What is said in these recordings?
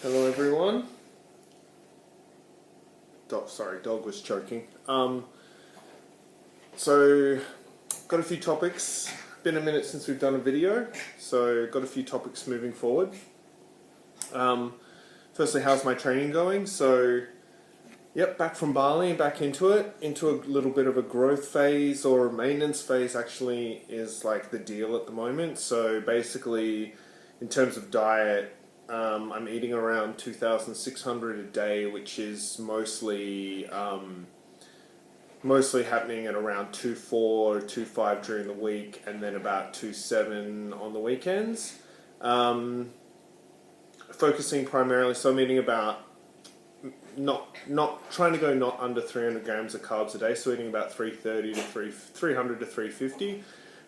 Hello everyone. Dog was choking. So got a few topics. Been a minute since we've done a video, so got a few topics moving forward. Firstly, how's my training going? So, yep, back from Bali and back into it, into a little bit of a growth phase or a maintenance phase. Actually, is like the deal at the moment. So basically, in terms of diet, I'm eating around 2,600 a day, which is mostly happening at around 2.4, 2.5 during the week, and then about 2.7 on the weekends. Focusing primarily, so I'm eating about not trying to go not under 300 grams of carbs a day, so eating about 300 to 350.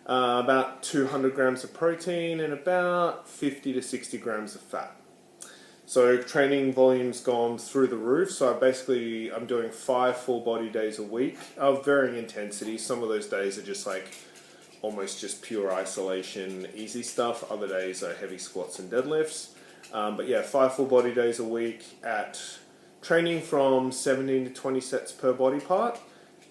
About 200 grams of protein and about 50 to 60 grams of fat. So training volume's gone through the roof. So I'm doing 5 full body days a week of varying intensity. Some of those days are just like almost just pure isolation, easy stuff. Other days are heavy squats and deadlifts. But yeah, 5 full body days a week at training from 17 to 20 sets per body part.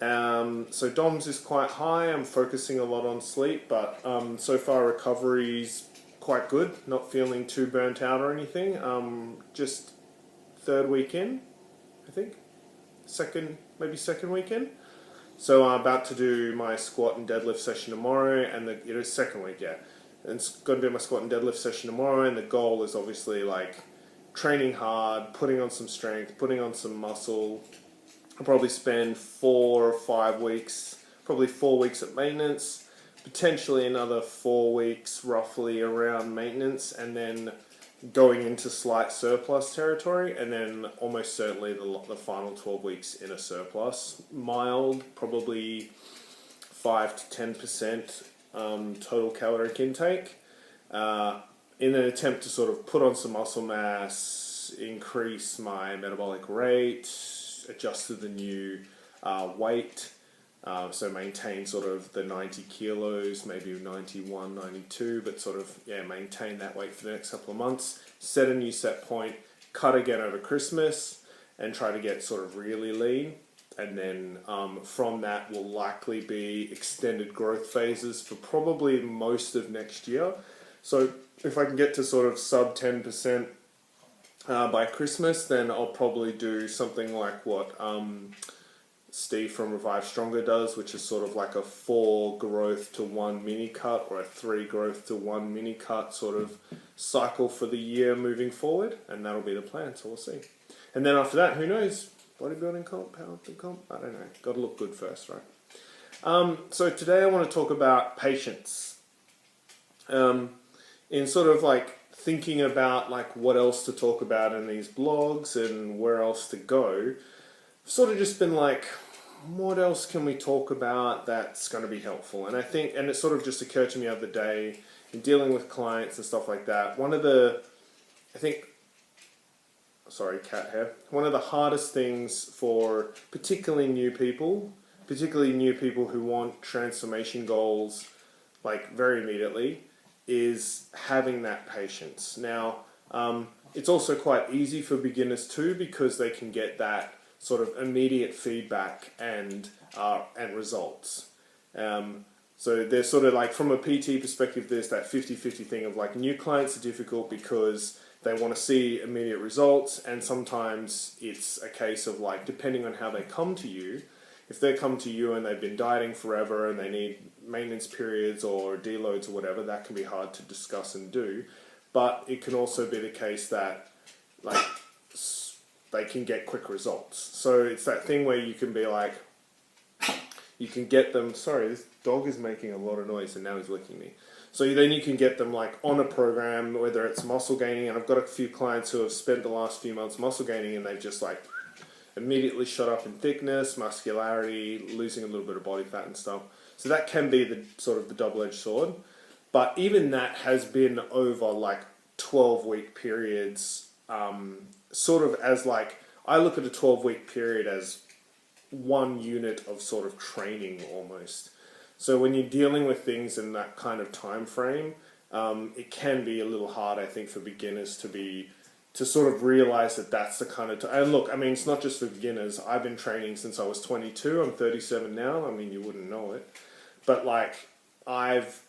So DOMS is quite high. I'm focusing a lot on sleep, but so far recovery's quite good. Not feeling too burnt out or anything. Just third weekend, I think. Second weekend. So I'm about to do my squat and deadlift session tomorrow, and it is second week, yeah. And it's going to do my squat and deadlift session tomorrow, and the goal is obviously like training hard, putting on some strength, putting on some muscle. I'll probably spend 4 or 5 weeks, probably 4 weeks at maintenance, potentially another 4 weeks roughly around maintenance, and then going into slight surplus territory, and then almost certainly the final 12 weeks in a surplus. Mild, probably 5 to 10% total caloric intake, in an attempt to sort of put on some muscle mass, increase my metabolic rate, adjust to the new weight, so maintain sort of the 90 kilos, maybe 91, 92, but sort of, yeah, maintain that weight for the next couple of months, set a new set point, cut again over Christmas, and try to get sort of really lean. And then from that will likely be extended growth phases for probably most of next year. So if I can get to sort of sub 10% by Christmas, then I'll probably do something like what Steve from Revive Stronger does, which is sort of like a 4 growth to 1 mini cut, or a 3 growth to 1 mini cut sort of cycle for the year moving forward, and that'll be the plan, so we'll see. And then after that, who knows? Bodybuilding comp, powerlifting comp? I don't know. Got to look good first, right? So today I want to talk about patience. In sort of like thinking about like what else to talk about in these blogs and where else to go, I've sort of just been like, what else can we talk about that's going to be helpful? And I think, and it sort of just occurred to me the other day in dealing with clients and stuff like that, one of the hardest things for particularly new people who want transformation goals like very immediately, is having that patience. Now, it's also quite easy for beginners too, because they can get that sort of immediate feedback and results. So there's sort of like, from a PT perspective, there's that 50-50 thing of like new clients are difficult because they want to see immediate results, and sometimes it's a case of like, depending on how they come to you, if they come to you and they've been dieting forever and they need maintenance periods or deloads or whatever, that can be hard to discuss and do. But it can also be the case that like they can get quick results. So it's that thing where you can be like, you can get them, sorry, this dog is making a lot of noise and now he's licking me. So then you can get them like on a program, whether it's muscle gaining, and I've got a few clients who have spent the last few months muscle gaining and they've just like immediately shot up in thickness, muscularity, losing a little bit of body fat and stuff. So that can be the sort of the double-edged sword. But even that has been over like 12-week periods, sort of as like, I look at a 12-week period as one unit of sort of training almost. So when you're dealing with things in that kind of time frame, it can be a little hard, I think, for beginners to be to sort of realize that that's the kind of and look, I mean, it's not just for beginners. I've been training since I was 22. I'm 37 now. I mean, you wouldn't know it, but like I've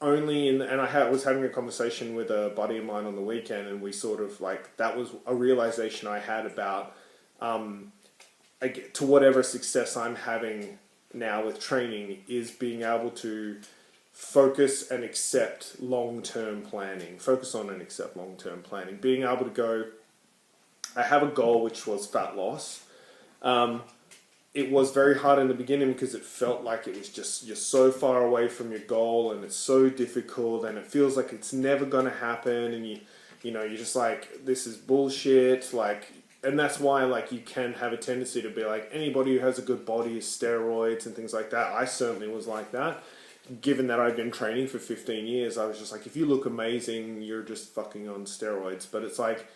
only was having a conversation with a buddy of mine on the weekend, and we sort of like that was a realization I had about to whatever success I'm having now with training is being able to focus and accept long-term planning. Focus on and accept long-term planning. Being able to go, I have a goal which was fat loss. It was very hard in the beginning because it felt like it was just, you're so far away from your goal and it's so difficult and it feels like it's never going to happen, and you know, you're just like, this is bullshit, like, and that's why like you can have a tendency to be like, anybody who has a good body is steroids and things like that. I certainly was like that. Given that I've been training for 15 years, I was just like, if you look amazing, you're just fucking on steroids. But it's like,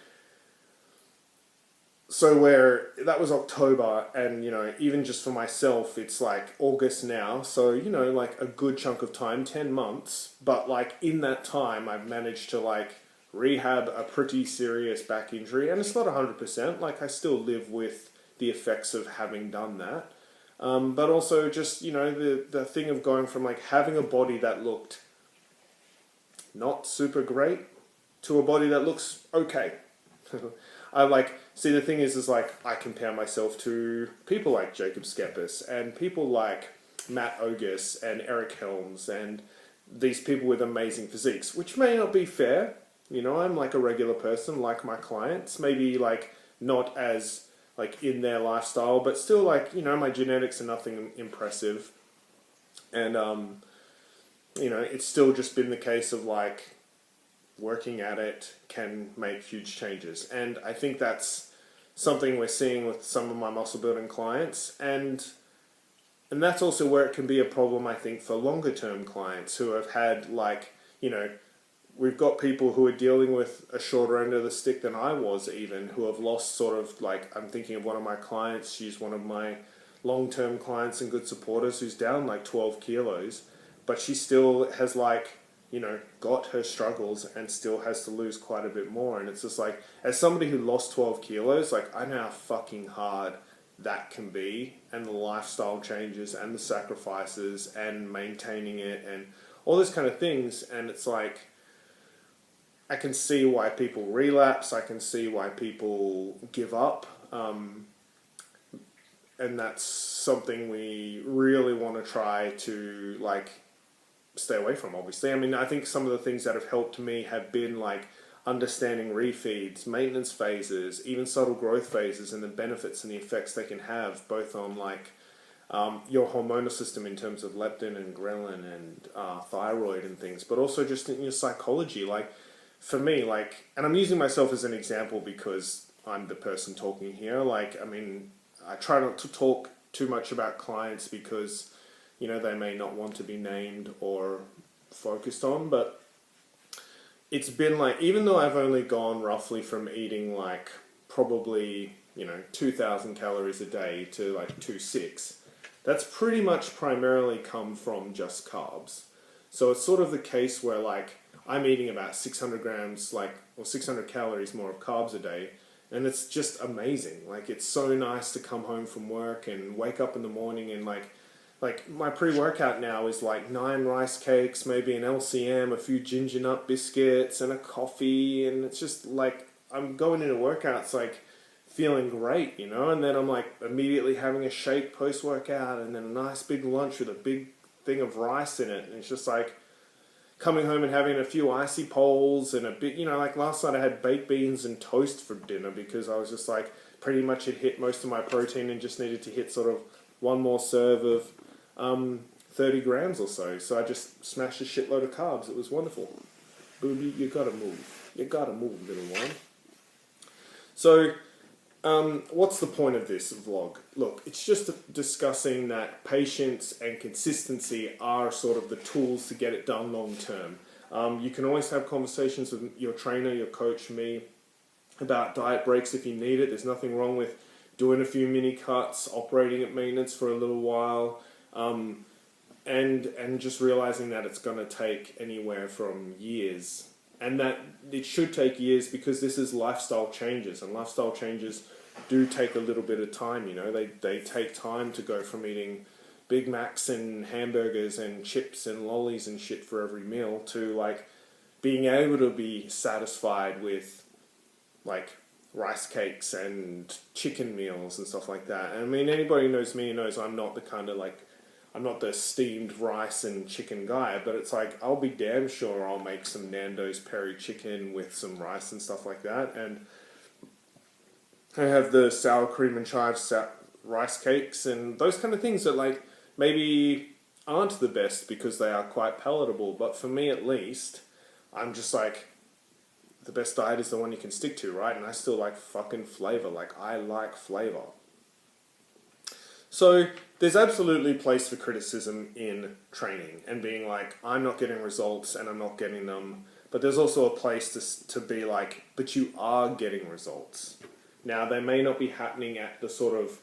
so where that was October, and you know, even just for myself, it's like August now. So, you know, like a good chunk of time, 10 months. But like in that time, I've managed to like rehab a pretty serious back injury, and it's not 100%. Like I still live with the effects of having done that. But also just, you know, the thing of going from like having a body that looked not super great to a body that looks okay. I like, see, the thing is like, I compare myself to people like Jacob Schepis and people like Matt Ogus and Eric Helms and these people with amazing physiques, which may not be fair. You know, I'm like a regular person, like my clients, maybe like not as like in their lifestyle, but still like, you know, my genetics are nothing impressive. And, you know, it's still just been the case of like working at it can make huge changes. And I think that's something we're seeing with some of my muscle building clients. And that's also where it can be a problem, I think, for longer term clients who have had like, you know, we've got people who are dealing with a shorter end of the stick than I was even, who have lost sort of like, I'm thinking of one of my clients, she's one of my long-term clients and good supporters who's down like 12 kilos, but she still has like, you know, got her struggles and still has to lose quite a bit more. And it's just like, as somebody who lost 12 kilos, like I know how fucking hard that can be, and the lifestyle changes and the sacrifices and maintaining it and all those kind of things. And it's like, I can see why people relapse. I can see why people give up. And that's something we really want to try to like stay away from, obviously. I mean, I think some of the things that have helped me have been like understanding refeeds, maintenance phases, even subtle growth phases, and the benefits and the effects they can have both on like your hormonal system in terms of leptin and ghrelin and thyroid and things, but also just in your psychology. Like, for me, like, and I'm using myself as an example because I'm the person talking here. Like, I mean, I try not to talk too much about clients because, you know, they may not want to be named or focused on, but it's been like, even though I've only gone roughly from eating like probably, you know, 2,000 calories a day to like 2,600, that's pretty much primarily come from just carbs. So it's sort of the case where like, I'm eating about 600 grams, like, or 600 calories more of carbs a day, and it's just amazing. Like, it's so nice to come home from work and wake up in the morning and like my pre-workout now is like 9 rice cakes, maybe an LCM, a few ginger nut biscuits, and a coffee, and it's just like, I'm going into workouts like feeling great, you know, and then I'm like immediately having a shake post-workout, and then a nice big lunch with a big thing of rice in it, and it's just like, coming home and having a few icy poles and a bit, you know, like last night I had baked beans and toast for dinner because I was just like, pretty much had hit most of my protein and just needed to hit sort of one more serve of 30 grams or so. So I just smashed a shitload of carbs. It was wonderful. Booby, you gotta move. You gotta move, little one. So, what's the point of this vlog? Look, it's just discussing that patience and consistency are sort of the tools to get it done long term. You can always have conversations with your trainer, your coach, me, about diet breaks if you need it. There's nothing wrong with doing a few mini cuts, operating at maintenance for a little while, and just realizing that it's going to take anywhere from years and that it should take years because this is lifestyle changes, and lifestyle changes do take a little bit of time. You know, they take time to go from eating Big Macs and hamburgers and chips and lollies and shit for every meal to like being able to be satisfied with like rice cakes and chicken meals and stuff like that. I mean, anybody who knows me knows I'm not the kind of like, I'm not the steamed rice and chicken guy, but it's like, I'll be damn sure I'll make some Nando's peri chicken with some rice and stuff like that. And I have the sour cream and chives rice cakes and those kind of things that like maybe aren't the best because they are quite palatable. But for me at least, I'm just like, the best diet is the one you can stick to, right? And I still like fucking flavor. Like, I like flavor. So there's absolutely place for criticism in training and being like, I'm not getting results and I'm not getting them. But there's also a place to be like, but you are getting results. Now, they may not be happening at the sort of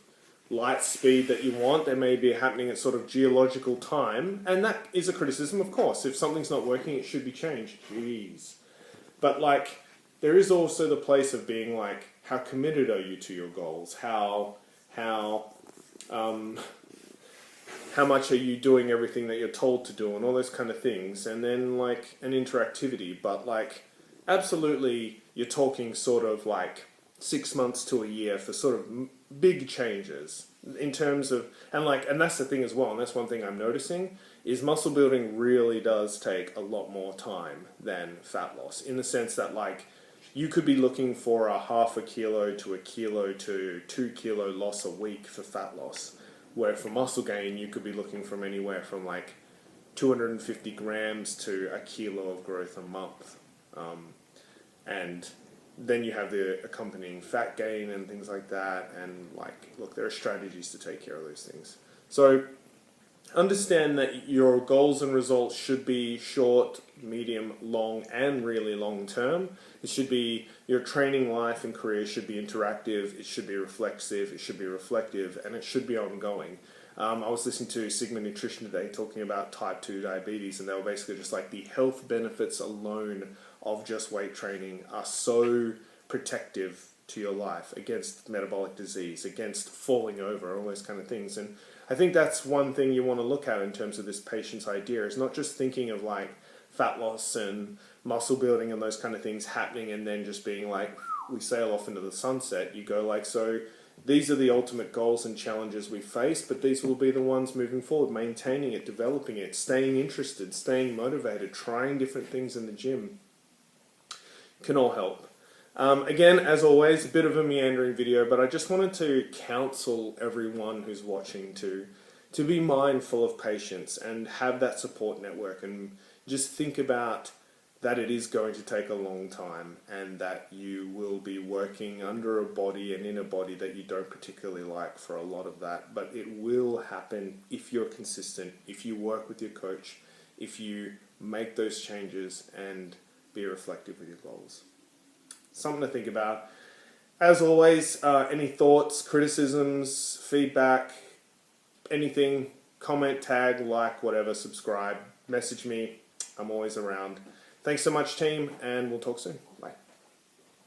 light speed that you want. They may be happening at sort of geological time. And that is a criticism, of course. If something's not working, it should be changed. Jeez. But like, there is also the place of being like, how committed are you to your goals? How much are you doing everything that you're told to do and all those kind of things? And then like an interactivity, but like absolutely you're talking sort of like 6 months to a year for sort of big changes in terms of, and that's the thing as well, and that's one thing I'm noticing, is muscle building really does take a lot more time than fat loss, in the sense that like you could be looking for a half a kilo to a kilo to 2 kilo loss a week for fat loss, where for muscle gain you could be looking from anywhere from like 250 grams to a kilo of growth a month. And then you have the accompanying fat gain and things like that, and like, look, there are strategies to take care of those things. So understand that your goals and results should be short, medium, long, and really long term. It should be, your training life and career should be interactive, it should be reflexive, it should be reflective, and it should be ongoing. I was listening to Sigma Nutrition today talking about type 2 diabetes, and they were basically just like, the health benefits alone of just weight training are so protective to your life against metabolic disease, against falling over, all those kind of things. And I think that's one thing you want to look at in terms of this patient's idea, is not just thinking of like fat loss and muscle building and those kind of things happening and then just being like, we sail off into the sunset. You go like, so these are the ultimate goals and challenges we face, but these will be the ones moving forward, maintaining it, developing it, staying interested, staying motivated, trying different things in the gym can all help. Again, as always, a bit of a meandering video, but I just wanted to counsel everyone who's watching to be mindful of patience and have that support network, and just think about that it is going to take a long time, and that you will be working under a body and in a body that you don't particularly like for a lot of that, but it will happen if you're consistent, if you work with your coach, if you make those changes and be reflective with your goals. Something to think about. As always, any thoughts, criticisms, feedback, anything, comment, tag, like, whatever, subscribe, message me. I'm always around. Thanks so much, team, and we'll talk soon.